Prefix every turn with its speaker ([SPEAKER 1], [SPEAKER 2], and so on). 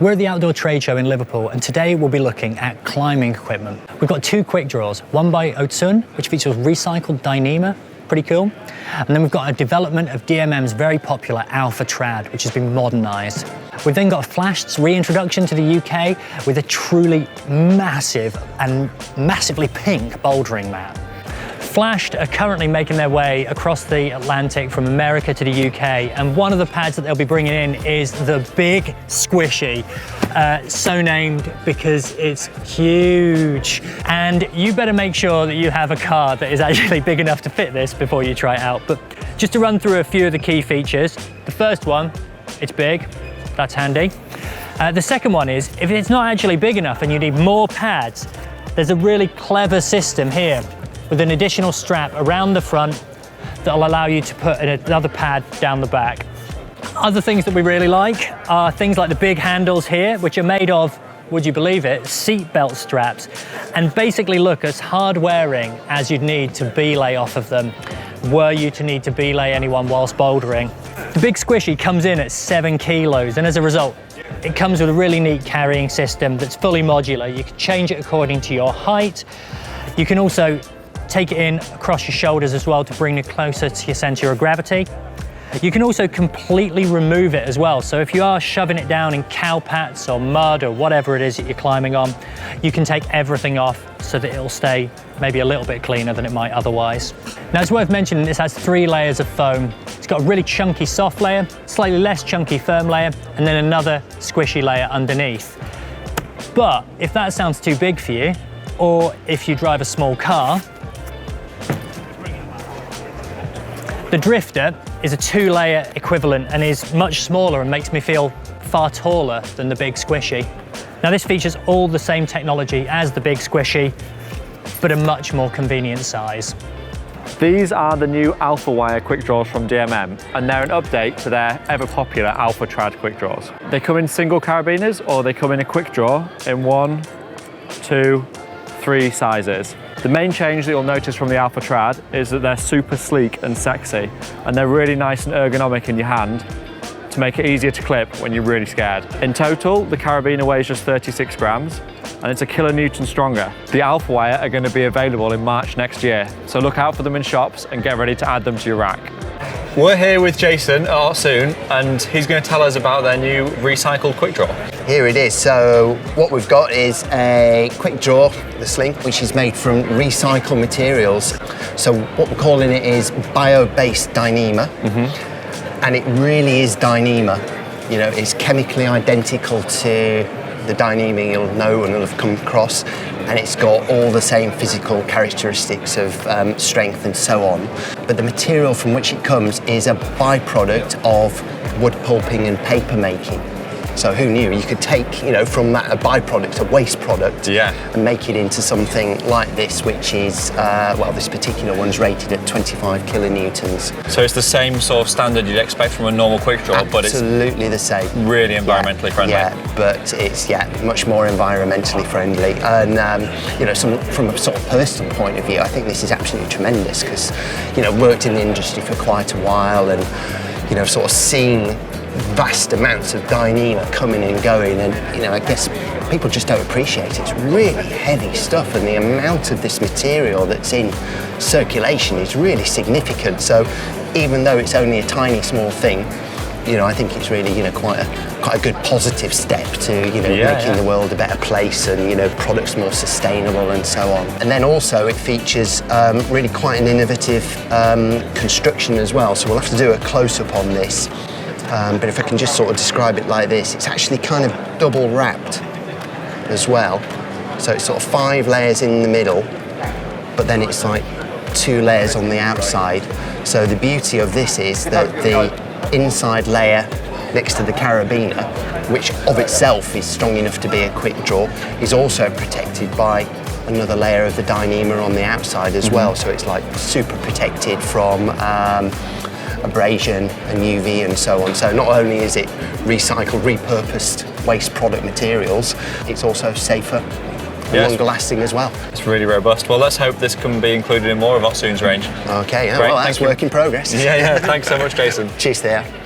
[SPEAKER 1] We're at the Outdoor Trade Show in Liverpool, and today we'll be looking at climbing equipment. We've got two Quickdraws, one by Ocun, which features recycled Dyneema, pretty cool. And then we've got a development of DMM's very popular Alpha Trad, which has been modernised. We've then got Flashed's reintroduction to the UK with a truly massive and massively pink bouldering mat. Flashed are currently making their way across the Atlantic from America to the UK, and one of the pads that they'll be bringing in is the Big Squishy, so named because it's huge. And you better make sure that you have a car that is actually big enough to fit this before you try it out. But just to run through a few of the key features, the first one, it's big, that's handy. The second one is, if it's not actually big enough and you need more pads, there's a really clever system here with an additional strap around the front that'll allow you to put another pad down the back. Other things that we really like are things like the big handles here, which are made of, would you believe it, seat belt straps, and basically look as hard wearing as you'd need to belay off of them, were you to need to belay anyone whilst bouldering. The Big Squishy comes in at 7 kilos, and as a result, it comes with a really neat carrying system that's fully modular. You can change it according to your height. You can also take it in across your shoulders as well to bring it closer to your center of gravity. You can also completely remove it as well. So if you are shoving it down in cowpats or mud or whatever it is that you're climbing on, you can take everything off so that it'll stay maybe a little bit cleaner than it might otherwise. Now it's worth mentioning this has 3 layers of foam. It's got a really chunky soft layer, slightly less chunky firm layer, and then another squishy layer underneath. But if that sounds too big for you, or if you drive a small car, the Drifter is a 2-layer equivalent and is much smaller and makes me feel far taller than the Big Squishy. Now this features all the same technology as the Big Squishy, but a much more convenient size.
[SPEAKER 2] These are the new Alpha Wire Quickdraws from DMM, and they're an update to their ever popular Alpha Trad Quickdraws. They come in single carabiners, or they come in a Quickdraw in 1, 2, 3 sizes. The main change that you'll notice from the Alpha Trad is that they're super sleek and sexy, and they're really nice and ergonomic in your hand to make it easier to clip when you're really scared. In total, the carabiner weighs just 36 grams, and it's a kilonewton stronger. The Alpha Wire are going to be available in March next year, so look out for them in shops and get ready to add them to your rack.
[SPEAKER 3] We're here with Jason at Ocun, and he's going to tell us about their new recycled Quickdraw.
[SPEAKER 4] Here it is. So what we've got is a Quickdraw, the sling, which is made from recycled materials. So what we're calling it is bio-based Dyneema, and it really is Dyneema. You know, it's chemically identical to the Dyneema you'll know and will have come across, and it's got all the same physical characteristics of strength and so on. But the material from which it comes is a byproduct of wood pulping and paper making. So who knew you could take, you know, from that a byproduct, a waste product, and make it into something like this, which is, well, this particular one's rated at 25 kilonewtons.
[SPEAKER 3] So it's the same sort of standard you'd expect from a normal Quickdraw, but it's
[SPEAKER 4] absolutely the same.
[SPEAKER 3] Really environmentally friendly.
[SPEAKER 4] Yeah, but it's much more environmentally friendly. And you know, from a sort of personal point of view, I think this is absolutely tremendous because, you know, worked in the industry for quite a while, and you know, sort of seen vast amounts of Dyneema coming and going, and you know, I guess people just don't appreciate it. It's really heavy stuff, and the amount of this material that's in circulation is really significant. So even though it's only a tiny small thing, you know, I think it's really, you know, quite a good positive step to, you know, making the world a better place, and you know, products more sustainable and so on. And then also it features really quite an innovative construction as well. So we'll have to do a close-up on this. But if I can just sort of describe it like this, it's actually kind of double wrapped as well. So it's sort of 5 layers in the middle, but then it's like 2 layers on the outside. So the beauty of this is that the inside layer next to the carabiner, which of itself is strong enough to be a Quickdraw, is also protected by another layer of the Dyneema on the outside as well. So it's like super protected from abrasion and UV and so on. So not only is it recycled, repurposed waste product materials, it's also safer and longer lasting as well.
[SPEAKER 3] It's really robust. Well, let's hope this can be included in more of Ocun's range.
[SPEAKER 4] Okay, well, that's work in progress.
[SPEAKER 3] Yeah, thanks so much, Jason.
[SPEAKER 4] Cheers there.